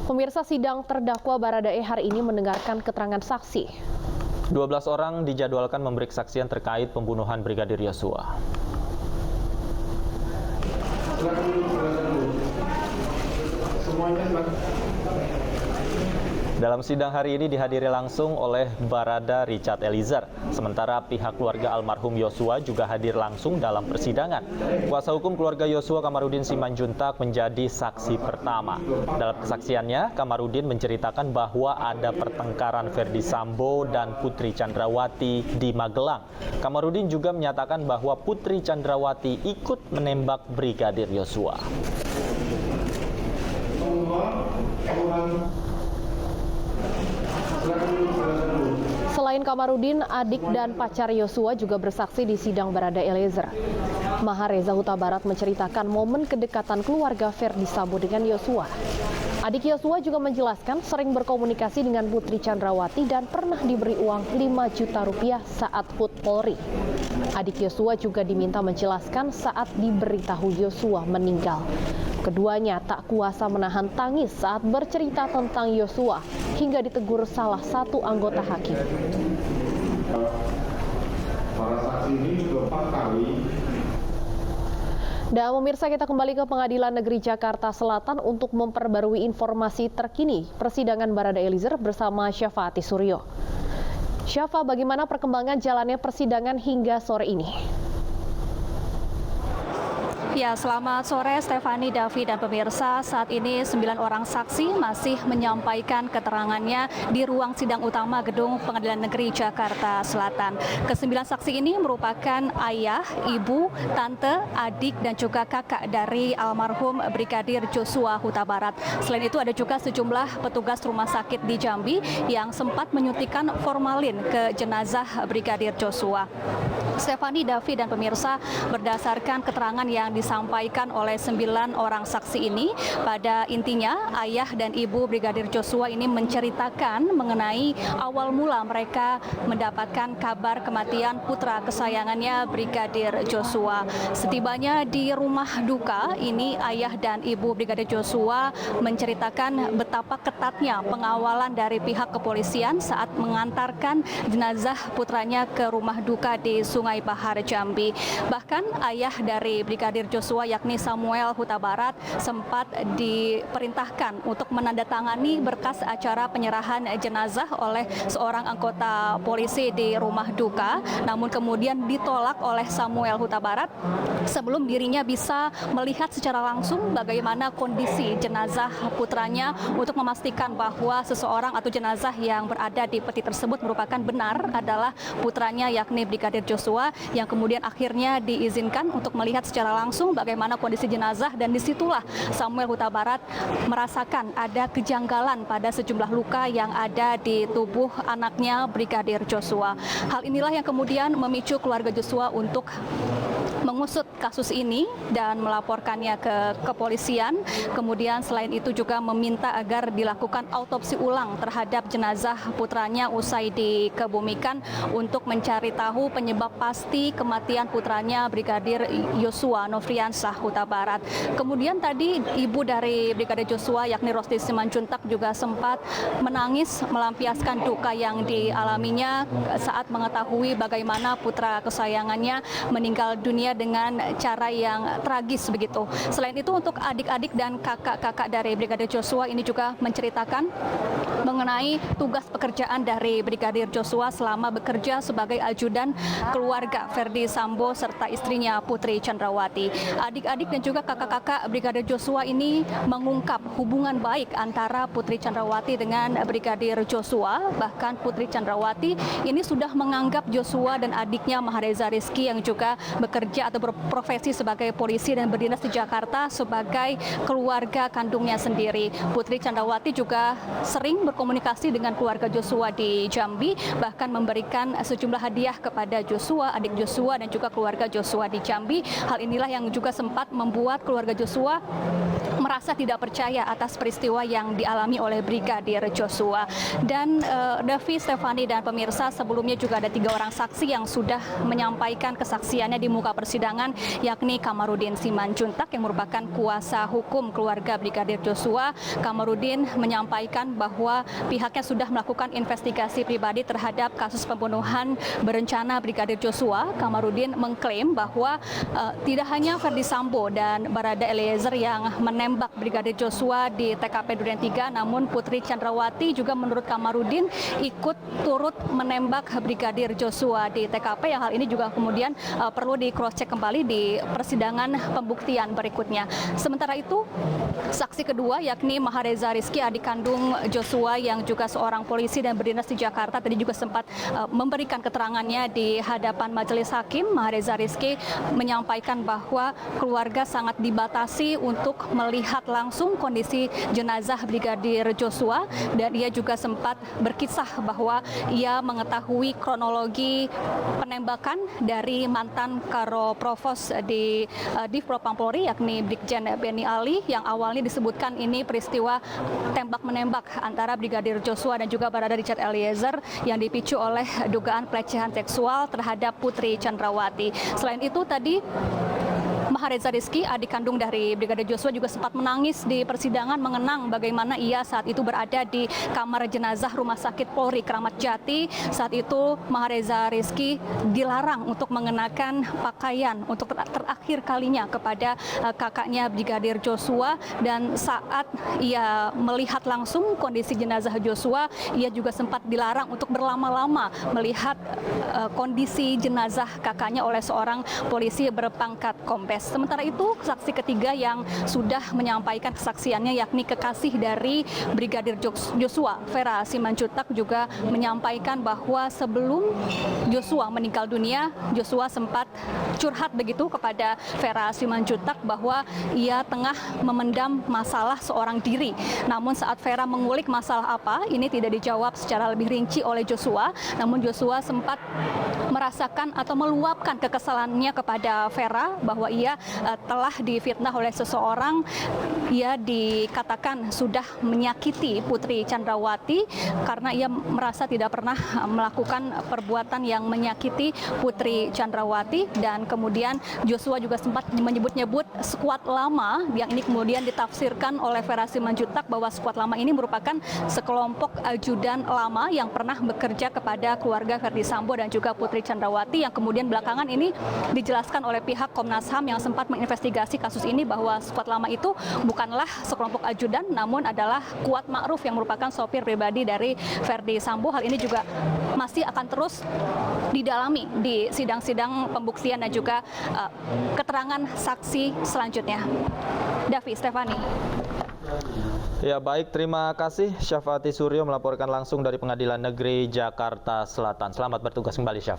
Pemirsa, sidang terdakwa Baradae hari ini mendengarkan keterangan saksi. 12 orang dijadwalkan memberi kesaksian terkait pembunuhan Brigadir Yosua. Dalam sidang hari ini dihadiri langsung oleh Barada Richard Eliezer. Sementara pihak keluarga almarhum Yosua juga hadir langsung dalam persidangan. Kuasa hukum keluarga Yosua Kamarudin Simanjuntak menjadi saksi pertama. Dalam kesaksiannya, Kamarudin menceritakan bahwa ada pertengkaran Ferdi Sambo dan Putri Chandrawati di Magelang. Kamarudin juga menyatakan bahwa Putri Chandrawati ikut menembak Brigadir Yosua. Selain Kamarudin, adik dan pacar Yosua juga bersaksi di sidang Barada Eliezer. Mahareza Huta Barat menceritakan momen kedekatan keluarga Ferdi Sambo dengan Yosua. Adik Yosua juga menjelaskan sering berkomunikasi dengan Putri Chandrawati dan pernah diberi uang 5 juta rupiah saat HUT Polri. Adik Yosua juga diminta menjelaskan saat diberitahu Yosua meninggal. Keduanya tak kuasa menahan tangis saat bercerita tentang Yosua hingga ditegur salah satu anggota hakim. Para saksi ini 4 kali. Dan pemirsa, kita kembali ke Pengadilan Negeri Jakarta Selatan untuk memperbarui informasi terkini persidangan Barada Eliezer bersama Syafati Suryo. Syafa, bagaimana perkembangan jalannya persidangan hingga sore ini? Ya, selamat sore Stefani, Davi, dan pemirsa. Saat ini 9 orang saksi masih menyampaikan keterangannya di ruang sidang utama Gedung Pengadilan Negeri Jakarta Selatan. Ke-9 saksi ini merupakan ayah, ibu, tante, adik, dan juga kakak dari almarhum Brigadir Joshua Huta Barat. Selain itu ada juga sejumlah petugas rumah sakit di Jambi yang sempat menyuntikkan formalin ke jenazah Brigadir Joshua. Stefani, Davi, dan pemirsa, berdasarkan keterangan yang disampaikan oleh 9 orang saksi ini, pada intinya ayah dan ibu Brigadir Joshua ini menceritakan mengenai awal mula mereka mendapatkan kabar kematian putra kesayangannya Brigadir Joshua. Setibanya di rumah duka ini, ayah dan ibu Brigadir Joshua menceritakan betapa ketatnya pengawalan dari pihak kepolisian saat mengantarkan jenazah putranya ke rumah duka di Sungai Bahar, Jambi. Bahkan ayah dari Brigadir Joshua yakni Samuel Huta Barat sempat diperintahkan untuk menandatangani berkas acara penyerahan jenazah oleh seorang anggota polisi di rumah duka, namun kemudian ditolak oleh Samuel Huta Barat sebelum dirinya bisa melihat secara langsung bagaimana kondisi jenazah putranya untuk memastikan bahwa seseorang atau jenazah yang berada di peti tersebut merupakan benar adalah putranya yakni Brigadir Joshua, yang kemudian akhirnya diizinkan untuk melihat secara langsung bagaimana kondisi jenazah, dan disitulah Samuel Huta Barat merasakan ada kejanggalan pada sejumlah luka yang ada di tubuh anaknya Brigadir Joshua. Hal inilah yang kemudian memicu keluarga Joshua untuk mengusut kasus ini dan melaporkannya ke kepolisian. Kemudian selain itu juga meminta agar dilakukan autopsi ulang terhadap jenazah putranya usai dikebumikan untuk mencari tahu penyebab pasti kematian putranya Brigadir Yosua Nofriansah Huta Barat. Kemudian tadi ibu dari Brigadir Joshua yakni Rosti Simanjuntak juga sempat menangis melampiaskan duka yang dialaminya saat mengetahui bagaimana putra kesayangannya meninggal dunia dengan cara yang tragis begitu. Selain itu, untuk adik-adik dan kakak-kakak dari Brigadir Joshua ini juga menceritakan mengenai tugas pekerjaan dari Brigadir Joshua selama bekerja sebagai ajudan keluarga Ferdi Sambo serta istrinya Putri Chandrawati. Adik-adik dan juga kakak-kakak Brigadir Joshua ini mengungkap hubungan baik antara Putri Chandrawati dengan Brigadir Joshua. Bahkan Putri Chandrawati ini sudah menganggap Joshua dan adiknya Mahareza Rizky yang juga bekerja atau berprofesi sebagai polisi dan berdinas di Jakarta sebagai keluarga kandungnya sendiri. Putri Chandrawati juga sering berkomunikasi dengan keluarga Joshua di Jambi, bahkan memberikan sejumlah hadiah kepada Joshua, adik Joshua, dan juga keluarga Joshua di Jambi. Hal inilah yang juga sempat membuat keluarga Joshua merasa tidak percaya atas peristiwa yang dialami oleh Brigadir Joshua. Dan Davi, Stefani, dan pemirsa, sebelumnya juga ada 3 orang saksi yang sudah menyampaikan kesaksiannya di muka persidangan, yakni Kamarudin Simanjuntak yang merupakan kuasa hukum keluarga Brigadir Joshua. Kamarudin menyampaikan bahwa pihaknya sudah melakukan investigasi pribadi terhadap kasus pembunuhan berencana Brigadir Joshua. Kamarudin mengklaim bahwa tidak hanya Ferdi Sambo dan Barada Eliezer yang menembak Brigadir Joshua di TKP Duren 3, namun Putri Chandrawati juga menurut Kamarudin ikut turut menembak Brigadir Joshua di TKP, yang hal ini juga kemudian perlu di cross check kembali di persidangan pembuktian berikutnya. Sementara itu, saksi kedua yakni Mahareza Rizky, adik kandung Joshua yang juga seorang polisi dan berdinas di Jakarta, tadi juga sempat memberikan keterangannya di hadapan majelis hakim. Mahareza Rizky menyampaikan bahwa keluarga sangat dibatasi untuk melihat langsung kondisi jenazah Brigadir Joshua, dan ia juga sempat berkisah bahwa ia mengetahui kronologi penembakan dari mantan Karo Provos di Divpropam Polri, yakni Brigjen Benny Ali, yang awalnya disebutkan ini peristiwa tembak-menembak antara Brigadir Joshua dan juga Barada Richard Eliezer yang dipicu oleh dugaan pelecehan seksual terhadap Putri Chandrawati. Selain itu tadi Mahareza Rizky, adik kandung dari Brigadir Joshua, juga sempat menangis di persidangan mengenang bagaimana ia saat itu berada di kamar jenazah Rumah Sakit Polri Kramat Jati. Saat itu Mahareza Rizky dilarang untuk mengenakan pakaian untuk terakhir kalinya kepada kakaknya Brigadir Joshua, dan saat ia melihat langsung kondisi jenazah Joshua, ia juga sempat dilarang untuk berlama-lama melihat kondisi jenazah kakaknya oleh seorang polisi berpangkat kombes. Sementara itu, saksi ketiga yang sudah menyampaikan kesaksiannya yakni kekasih dari Brigadir Joshua, Vera Simanjuntak, juga menyampaikan bahwa sebelum Joshua meninggal dunia, Joshua sempat curhat begitu kepada Vera Simanjuntak bahwa ia tengah memendam masalah seorang diri. Namun saat Vera mengulik masalah apa, ini tidak dijawab secara lebih rinci oleh Joshua. Namun Joshua sempat merasakan atau meluapkan kekesalannya kepada Vera bahwa ia telah difitnah oleh seseorang. Ia dikatakan sudah menyakiti Putri Chandrawati karena ia merasa tidak pernah melakukan perbuatan yang menyakiti Putri Chandrawati. Dan kemudian Joshua juga sempat menyebut-nyebut skuad lama, yang ini kemudian ditafsirkan oleh Vera Simanjuntak bahwa skuad lama ini merupakan sekelompok ajudan lama yang pernah bekerja kepada keluarga Ferdi Sambo dan juga Putri Chandrawati, yang kemudian belakangan ini dijelaskan oleh pihak Komnas HAM yang sempat menginvestigasi kasus ini bahwa skuad lama itu bukanlah sekelompok ajudan, namun adalah Kuat Ma'ruf yang merupakan sopir pribadi dari Ferdi Sambo. Hal ini juga masih akan terus didalami di sidang-sidang pembuktian dan juga keterangan saksi selanjutnya. Davi, Stefani. Ya baik, terima kasih Syafati Suryo melaporkan langsung dari Pengadilan Negeri Jakarta Selatan. Selamat bertugas kembali, Syafa.